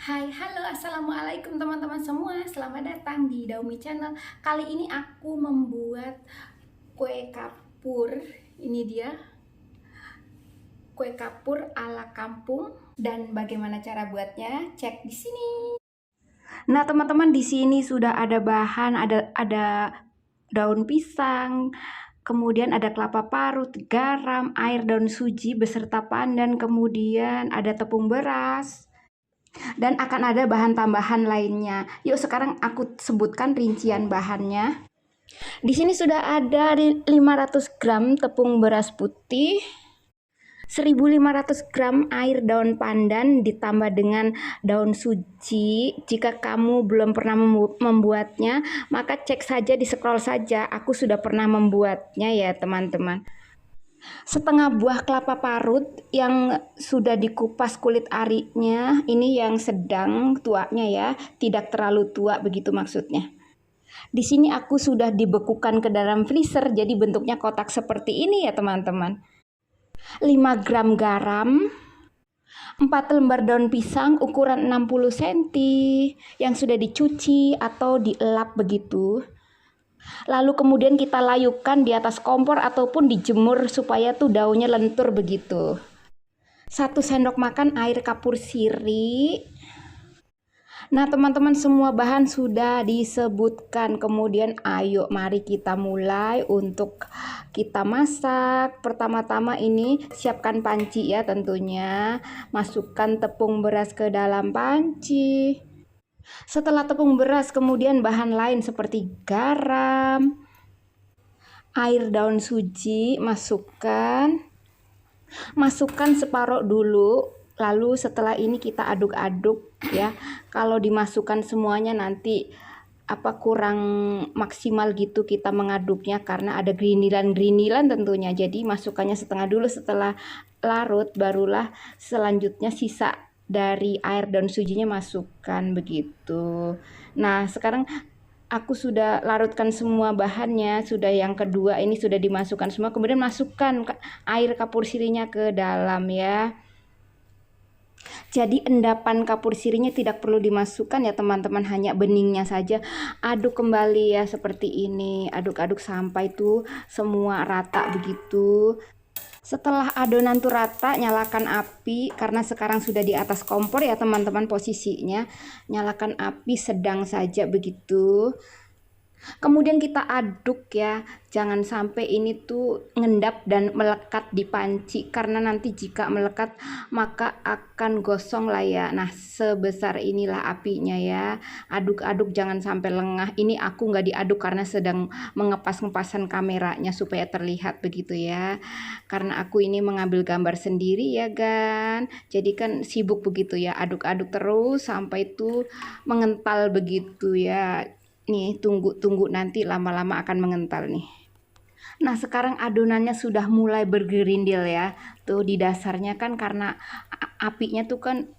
Hai, halo, assalamualaikum teman-teman semua. Selamat datang di Daumi Channel. Kali ini aku membuat kue kapur. Ini dia kue kapur ala kampung. Dan bagaimana cara buatnya? Cek di sini. Nah, teman-teman, di sini sudah ada bahan, ada daun pisang, kemudian ada kelapa parut, garam, air, daun suji beserta pandan, kemudian ada tepung beras. Dan akan ada bahan tambahan lainnya. Yuk sekarang aku sebutkan rincian bahannya. Di sini sudah ada 500 gram tepung beras putih, 1500 gram air daun pandan ditambah dengan daun suji. Jika kamu belum pernah membuatnya, maka cek saja di scroll saja. Aku sudah pernah membuatnya ya teman-teman. Setengah buah kelapa parut yang sudah dikupas kulit arinya, ini yang sedang tuanya ya, tidak terlalu tua begitu maksudnya. Di sini aku sudah dibekukan ke dalam freezer, jadi bentuknya kotak seperti ini ya teman-teman. 5 gram garam, 4 lembar daun pisang ukuran 60 cm yang sudah dicuci atau dielap begitu. Lalu kemudian kita layupkan di atas kompor ataupun dijemur supaya tuh daunnya lentur begitu. 1 sendok makan air kapur sirih. Nah teman-teman, semua bahan sudah disebutkan. Kemudian ayo mari kita mulai untuk kita masak. Pertama-tama ini siapkan panci ya tentunya. Masukkan tepung beras ke dalam panci. Setelah tepung beras, kemudian bahan lain seperti garam, air daun suji masukkan separuh dulu. Lalu setelah ini kita aduk-aduk ya. Kalau dimasukkan semuanya nanti kurang maksimal gitu kita mengaduknya karena ada grindilan tentunya. Jadi masukkannya setengah dulu, setelah larut barulah selanjutnya sisa dari air daun sujinya masukkan begitu. Nah sekarang aku sudah larutkan semua bahannya, sudah yang kedua ini sudah dimasukkan semua, kemudian masukkan air kapur sirihnya ke dalam ya. Jadi endapan kapur sirihnya tidak perlu dimasukkan ya teman-teman, hanya beningnya saja. Aduk kembali ya seperti ini, aduk-aduk sampai tuh semua rata begitu. Setelah adonan tuh rata, nyalakan api karena sekarang sudah di atas kompor ya teman-teman posisinya. Nyalakan api sedang saja begitu. Kemudian kita aduk ya, jangan sampai ini tuh ngendap dan melekat di panci karena nanti jika melekat maka akan gosong lah ya. Nah sebesar inilah apinya ya, aduk-aduk jangan sampai lengah. Ini aku nggak diaduk karena sedang mengepas-ngepasan kameranya supaya terlihat begitu ya, karena aku ini mengambil gambar sendiri ya kan, jadi kan sibuk begitu ya, aduk-aduk terus sampai tuh mengental begitu ya. Nih tunggu nanti lama-lama akan mengental nih. Nah sekarang adonannya sudah mulai bergerindil ya. Tuh di dasarnya kan karena apinya tuh kan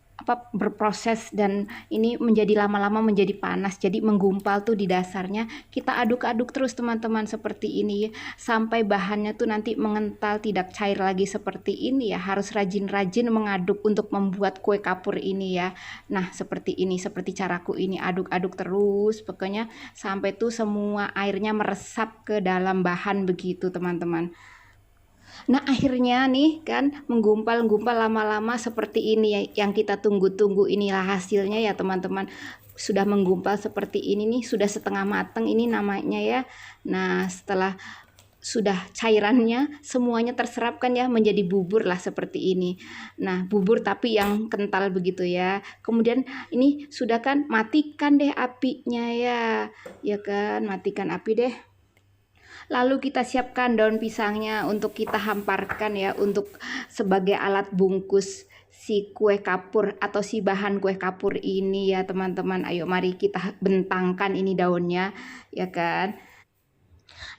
berproses dan ini menjadi lama-lama menjadi panas, jadi menggumpal tuh di dasarnya. Kita aduk-aduk terus teman-teman seperti ini sampai bahannya tuh nanti mengental, tidak cair lagi seperti ini ya. Harus rajin-rajin mengaduk untuk membuat kue kapur ini ya. Nah seperti ini, seperti caraku ini, aduk-aduk terus pokoknya sampai tuh semua airnya meresap ke dalam bahan begitu teman-teman. Nah akhirnya nih kan menggumpal-gumpal lama-lama seperti ini ya, yang kita tunggu-tunggu inilah hasilnya ya teman-teman. Sudah menggumpal seperti ini nih, sudah setengah matang ini namanya ya. Nah setelah sudah cairannya semuanya terserap kan ya, menjadi bubur lah seperti ini. Nah bubur tapi yang kental begitu ya. Kemudian ini sudah kan, matikan deh apinya ya kan, matikan api deh. Lalu kita siapkan daun pisangnya untuk kita hamparkan ya, untuk sebagai alat bungkus si kue kapur atau si bahan kue kapur ini ya teman-teman. Ayo mari kita bentangkan ini daunnya ya kan.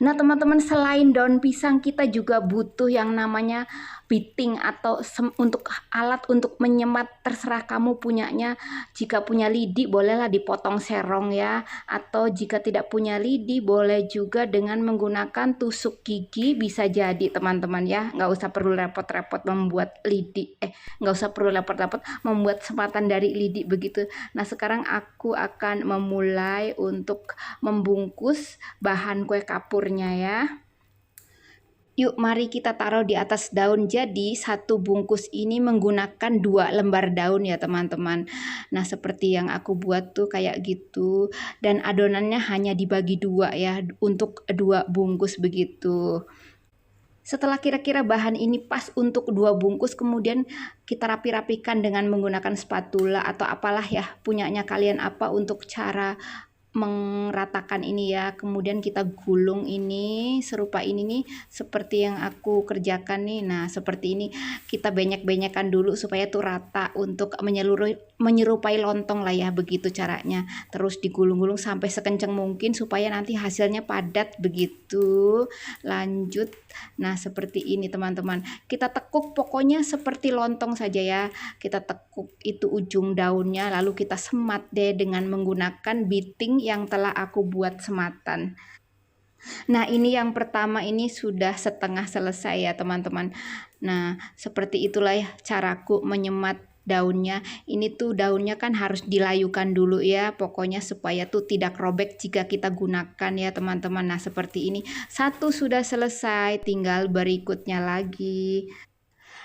Nah teman-teman, selain daun pisang kita juga butuh yang namanya beating atau untuk alat untuk menyemat, terserah kamu punyanya. Jika punya lidi bolehlah dipotong serong ya, atau jika tidak punya lidi boleh juga dengan menggunakan tusuk gigi, bisa jadi teman-teman ya, nggak usah perlu repot-repot membuat lidi, nggak usah perlu repot-repot membuat sematan dari lidi begitu. Nah sekarang aku akan memulai untuk membungkus bahan kue kapurnya ya. Yuk mari kita taruh di atas daun. Jadi satu bungkus ini menggunakan 2 lembar daun ya teman-teman. Nah seperti yang aku buat tuh kayak gitu. Dan adonannya hanya dibagi 2 ya, untuk 2 bungkus begitu. Setelah kira-kira bahan ini pas untuk 2 bungkus, kemudian kita rapi-rapikan dengan menggunakan spatula atau apalah ya, punyanya kalian apa untuk cara meratakan ini ya. Kemudian kita gulung ini serupa ini nih, seperti yang aku kerjakan nih. Nah seperti ini kita banyak-banyakan dulu supaya tuh rata, untuk menyerupai lontong lah ya, begitu caranya. Terus digulung-gulung sampai sekencang mungkin supaya nanti hasilnya padat begitu. Lanjut, nah seperti ini teman-teman, kita tekuk pokoknya seperti lontong saja ya. Kita tekuk itu ujung daunnya, lalu kita semat deh dengan menggunakan beating yang telah aku buat sematan. Nah ini yang pertama ini sudah setengah selesai ya teman-teman. Nah seperti itulah ya caraku menyemat daunnya. Ini tuh daunnya kan harus dilayukan dulu ya, pokoknya supaya tuh tidak robek jika kita gunakan ya teman-teman. Nah seperti ini, satu sudah selesai, tinggal berikutnya lagi.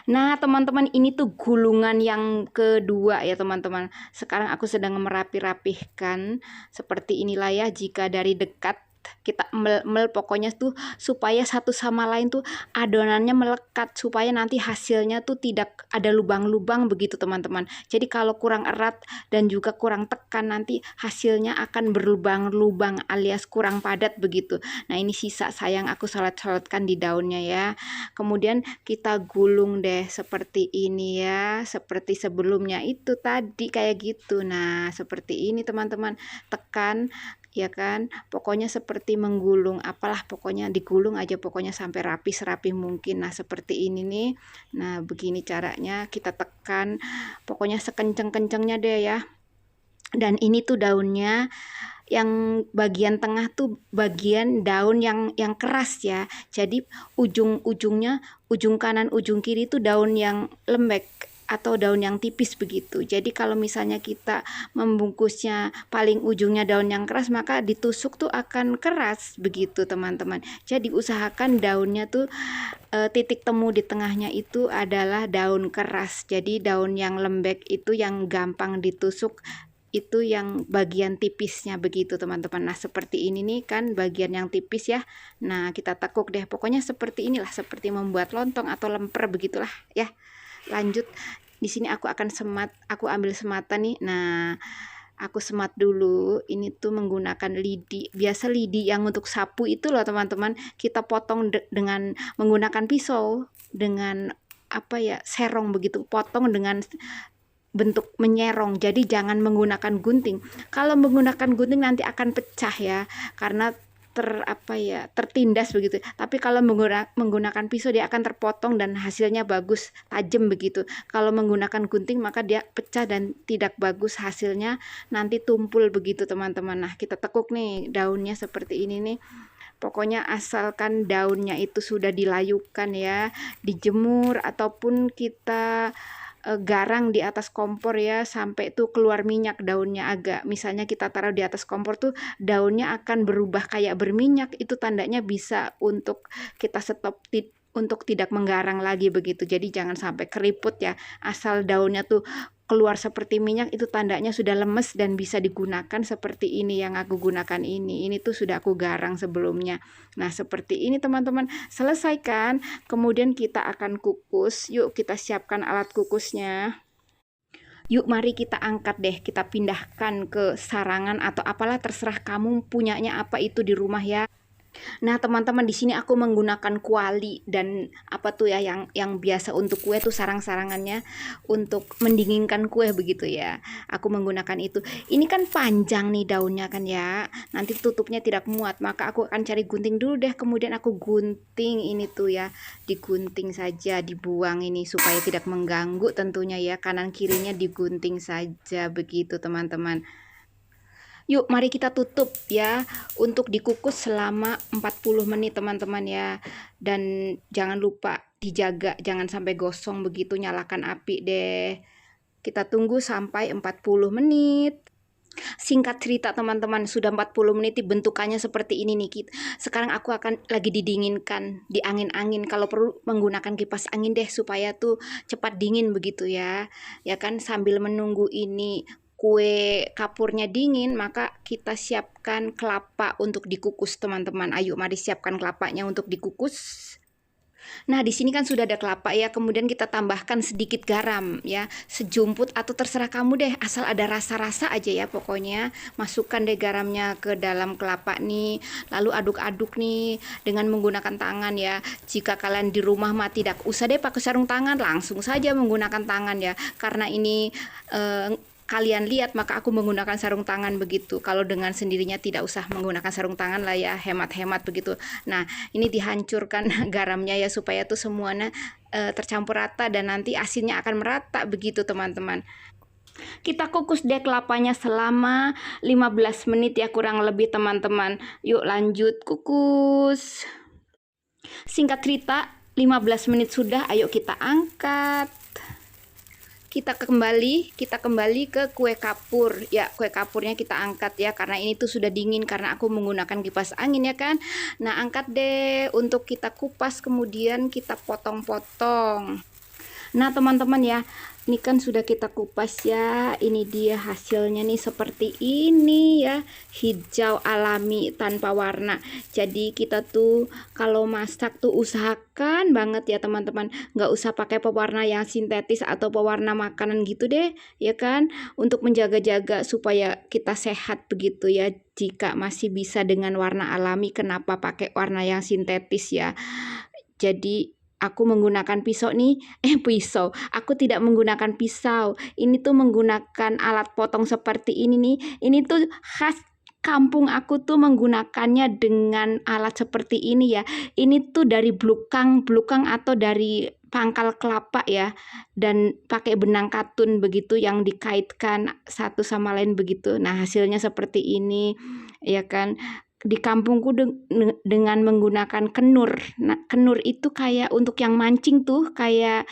Nah teman-teman, ini tuh gulungan yang kedua ya teman-teman. Sekarang aku sedang merapi-rapihkan seperti inilah ya. Jika dari dekat kita mel pokoknya tuh supaya satu sama lain tuh adonannya melekat, supaya nanti hasilnya tuh tidak ada lubang-lubang begitu teman-teman. Jadi kalau kurang erat dan juga kurang tekan, nanti hasilnya akan berlubang-lubang alias kurang padat begitu. Nah ini sisa sayang aku solet-soletkan di daunnya ya. Kemudian kita gulung deh seperti ini ya, seperti sebelumnya itu tadi kayak gitu. Nah seperti ini teman-teman, tekan ya kan, pokoknya seperti menggulung, apalah pokoknya digulung aja pokoknya sampai rapi serapi mungkin. Nah seperti ini nih. Nah begini caranya, kita tekan pokoknya sekenceng-kencengnya deh ya. Dan ini tuh daunnya yang bagian tengah tuh bagian daun yang keras ya. Jadi ujung-ujungnya, ujung kanan ujung kiri tuh daun yang lembek atau daun yang tipis begitu. Jadi kalau misalnya kita membungkusnya paling ujungnya daun yang keras, maka ditusuk tuh akan keras begitu teman-teman. Jadi usahakan daunnya tuh titik temu di tengahnya itu adalah daun keras. Jadi daun yang lembek itu yang gampang ditusuk, itu yang bagian tipisnya begitu teman-teman. Nah seperti ini nih kan bagian yang tipis ya. Nah kita tekuk deh pokoknya seperti inilah, seperti membuat lontong atau lemper begitulah ya. Lanjut, di sini aku akan semat, aku ambil sematan nih. Nah aku semat dulu, ini tuh menggunakan lidi. Biasa lidi yang untuk sapu itu loh teman-teman, kita potong dengan menggunakan pisau, dengan apa ya, serong begitu, potong dengan bentuk menyerong. Jadi jangan menggunakan gunting. Kalau menggunakan gunting nanti akan pecah ya, karena tertindas begitu. Tapi kalau menggunakan pisau dia akan terpotong dan hasilnya bagus, tajam begitu. Kalau menggunakan gunting maka dia pecah dan tidak bagus hasilnya, nanti tumpul begitu teman-teman. Nah kita tekuk nih daunnya seperti ini nih. Pokoknya asalkan daunnya itu sudah dilayukan ya, dijemur ataupun kita garang di atas kompor ya, sampai tuh keluar minyak daunnya. Agak misalnya kita taruh di atas kompor tuh daunnya akan berubah kayak berminyak, itu tandanya bisa untuk kita stop untuk tidak menggarang lagi begitu. Jadi jangan sampai keriput ya, asal daunnya tuh keluar seperti minyak itu tandanya sudah lemes dan bisa digunakan. Seperti ini yang aku gunakan ini tuh sudah aku garang sebelumnya. Nah seperti ini teman-teman, selesaikan. Kemudian kita akan kukus. Yuk kita siapkan alat kukusnya. Yuk mari kita angkat deh, kita pindahkan ke sarangan atau apalah terserah kamu punyanya apa itu di rumah ya. Nah, teman-teman, di sini aku menggunakan kuali dan apa tuh ya yang biasa untuk kue tuh sarang-sarangannya untuk mendinginkan kue begitu ya. Aku menggunakan itu. Ini kan panjang nih daunnya kan ya. Nanti tutupnya tidak muat, maka aku akan cari gunting dulu deh. Kemudian aku gunting ini tuh ya. Digunting saja, dibuang ini supaya tidak mengganggu tentunya ya. Kanan kirinya digunting saja begitu, teman-teman. Yuk, mari kita tutup ya untuk dikukus selama 40 menit teman-teman ya. Dan jangan lupa dijaga, jangan sampai gosong begitu, nyalakan api deh. Kita tunggu sampai 40 menit. Singkat cerita teman-teman, sudah 40 menit bentukannya seperti ini nih. Sekarang aku akan lagi didinginkan, di angin-angin. Kalau perlu menggunakan kipas angin deh supaya tuh cepat dingin begitu ya. Ya kan, sambil menunggu ini kue kapurnya dingin, maka kita siapkan kelapa untuk dikukus teman-teman. Ayo mari siapkan kelapanya untuk dikukus. Nah, di sini kan sudah ada kelapa ya, kemudian kita tambahkan sedikit garam ya, sejumput atau terserah kamu deh, asal ada rasa-rasa aja ya pokoknya. Masukkan deh garamnya ke dalam kelapa nih, lalu aduk-aduk nih dengan menggunakan tangan ya. Jika kalian di rumah mah tidak usah deh pakai sarung tangan, langsung saja menggunakan tangan ya. Karena ini kalian lihat maka aku menggunakan sarung tangan begitu. Kalau dengan sendirinya tidak usah menggunakan sarung tangan lah ya, hemat-hemat begitu. Nah, ini dihancurkan garamnya ya supaya tuh semuanya tercampur rata dan nanti asinnya akan merata begitu teman-teman. Kita kukus deh kelapanya selama 15 menit ya kurang lebih teman-teman. Yuk lanjut kukus. Singkat cerita 15 menit sudah, ayo kita angkat. Kita kembali ke kue kapur ya. Kue kapurnya kita angkat ya, karena ini tuh sudah dingin karena aku menggunakan kipas angin ya kan. Nah, angkat deh untuk kita kupas, kemudian kita potong-potong. Nah, teman-teman ya, ini kan sudah kita kupas ya. Ini dia hasilnya nih seperti ini ya. Hijau alami tanpa warna. Jadi kita tuh kalau masak tuh usahakan banget ya teman-teman, nggak usah pakai pewarna yang sintetis atau pewarna makanan gitu deh, ya kan? Untuk menjaga-jaga supaya kita sehat begitu ya. Jika masih bisa dengan warna alami, kenapa pakai warna yang sintetis ya? Jadi aku menggunakan pisau nih, pisau. Aku tidak menggunakan pisau. Ini tuh menggunakan alat potong seperti ini nih. Ini tuh khas kampung aku tuh menggunakannya dengan alat seperti ini ya. Ini tuh dari blukang atau dari pangkal kelapa ya. Dan pakai benang katun begitu yang dikaitkan satu sama lain begitu. Nah, hasilnya seperti ini ya kan. Di kampungku dengan menggunakan kenur. Nah, kenur itu kayak untuk yang mancing tuh, kayak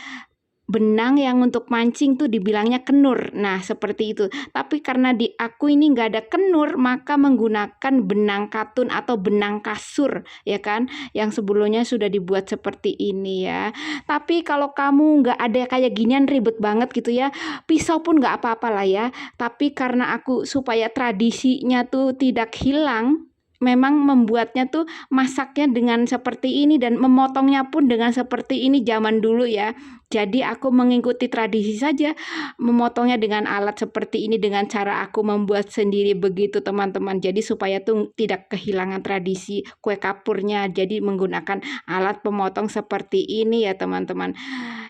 benang yang untuk mancing tuh dibilangnya kenur. Nah, seperti itu. Tapi karena di aku ini nggak ada kenur, maka menggunakan benang katun atau benang kasur, ya kan? Yang sebelumnya sudah dibuat seperti ini ya. Tapi kalau kamu nggak ada kayak ginian ribet banget gitu ya, pisau pun nggak apa-apa lah ya. Tapi karena aku supaya tradisinya tuh tidak hilang, memang membuatnya tuh masaknya dengan seperti ini dan memotongnya pun dengan seperti ini zaman dulu ya. Jadi aku mengikuti tradisi saja, memotongnya dengan alat seperti ini dengan cara aku membuat sendiri begitu teman-teman. Jadi supaya tuh tidak kehilangan tradisi kue kapurnya. Jadi menggunakan alat pemotong seperti ini ya teman-teman.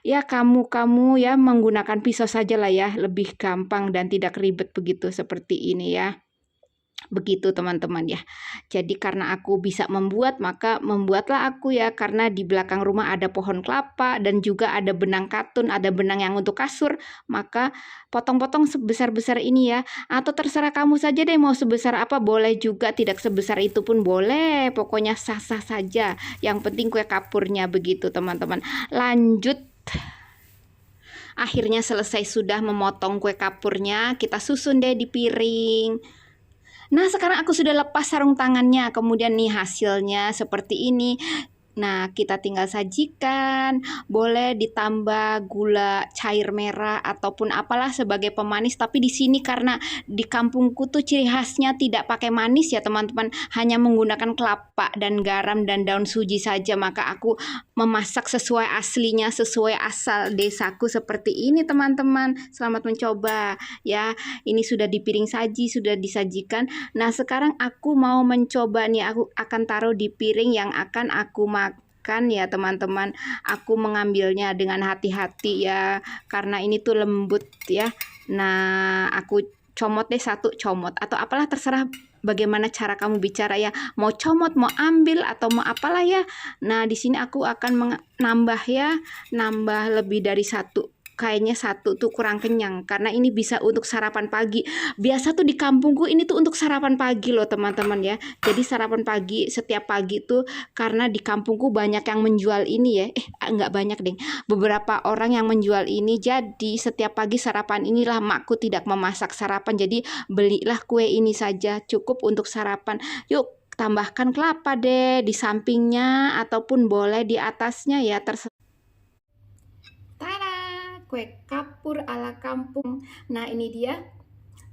Ya kamu ya menggunakan pisau saja lah ya, lebih gampang dan tidak ribet begitu seperti ini ya. Begitu teman-teman ya. Jadi karena aku bisa membuat, maka membuatlah aku ya, karena di belakang rumah ada pohon kelapa dan juga ada benang katun, ada benang yang untuk kasur, maka potong-potong sebesar-besar ini ya. Atau terserah kamu saja deh mau sebesar apa, boleh juga tidak sebesar itu pun boleh, pokoknya sah-sah saja. Yang penting kue kapurnya begitu teman-teman. Lanjut. Akhirnya selesai sudah memotong kue kapurnya, kita susun deh di piring. Nah, sekarang aku sudah lepas sarung tangannya. Kemudian nih hasilnya seperti ini. Nah, kita tinggal sajikan, boleh ditambah gula cair merah ataupun apalah sebagai pemanis. Tapi di sini karena di kampungku tuh ciri khasnya tidak pakai manis ya teman-teman, hanya menggunakan kelapa dan garam dan daun suji saja. Maka aku memasak sesuai aslinya, sesuai asal desaku seperti ini teman-teman. Selamat mencoba ya. Ini sudah di piring saji, sudah disajikan. Nah, sekarang aku mau mencoba nih, aku akan taruh di piring yang akan aku makan ya teman-teman. Aku mengambilnya dengan hati-hati ya, karena ini tuh lembut ya. Nah, aku comot deh satu, comot atau apalah, terserah bagaimana cara kamu bicara ya. Mau comot, mau ambil atau mau apalah ya. Nah, di sini aku akan menambah ya, nambah lebih dari satu. Kayaknya satu tuh kurang kenyang karena ini bisa untuk sarapan pagi. Biasa tuh di kampungku ini tuh untuk sarapan pagi loh teman-teman ya. Jadi sarapan pagi setiap pagi tuh, karena di kampungku banyak yang menjual ini ya. Enggak banyak deh. Beberapa orang yang menjual ini. Jadi setiap pagi sarapan inilah, makku tidak memasak sarapan. Jadi belilah kue ini saja, cukup untuk sarapan. Yuk tambahkan kelapa deh di sampingnya ataupun boleh di atasnya ya, terserah. Tada, kue kapur ala kampung. Nah, ini dia.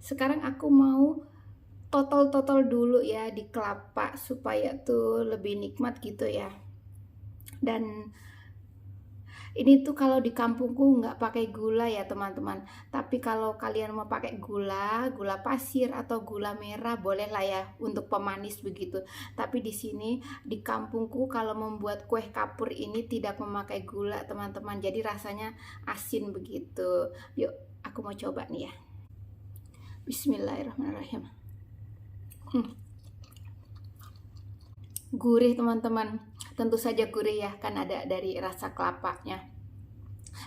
Sekarang aku mau totol-totol dulu ya di kelapa supaya tuh lebih nikmat gitu ya. Dan ini tuh kalau di kampungku nggak pakai gula ya teman-teman. Tapi kalau kalian mau pakai gula, gula pasir atau gula merah boleh lah ya untuk pemanis begitu. Tapi di sini di kampungku kalau membuat kue kapur ini tidak memakai gula teman-teman. Jadi rasanya asin begitu. Yuk, aku mau coba nih ya. Bismillahirrahmanirrahim. Gurih teman-teman, tentu saja gurih ya, kan ada dari rasa kelapanya.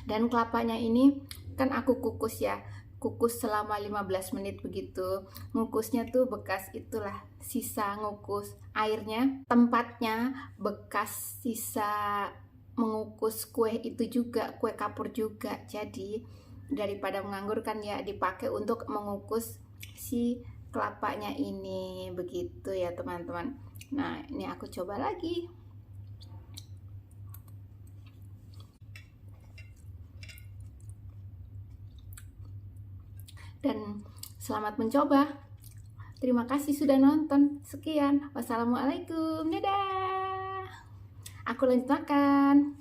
Dan kelapanya ini kan aku kukus ya, kukus selama 15 menit begitu. Ngukusnya tuh bekas itulah, sisa ngukus airnya, tempatnya bekas sisa mengukus kue itu juga, kue kapur juga. Jadi daripada menganggur kan ya dipakai untuk mengukus si kelapanya ini begitu ya teman-teman. Nah, ini aku coba lagi. Dan selamat mencoba. Terima kasih sudah nonton. Sekian. Wassalamualaikum. Dadah. Aku lanjut makan.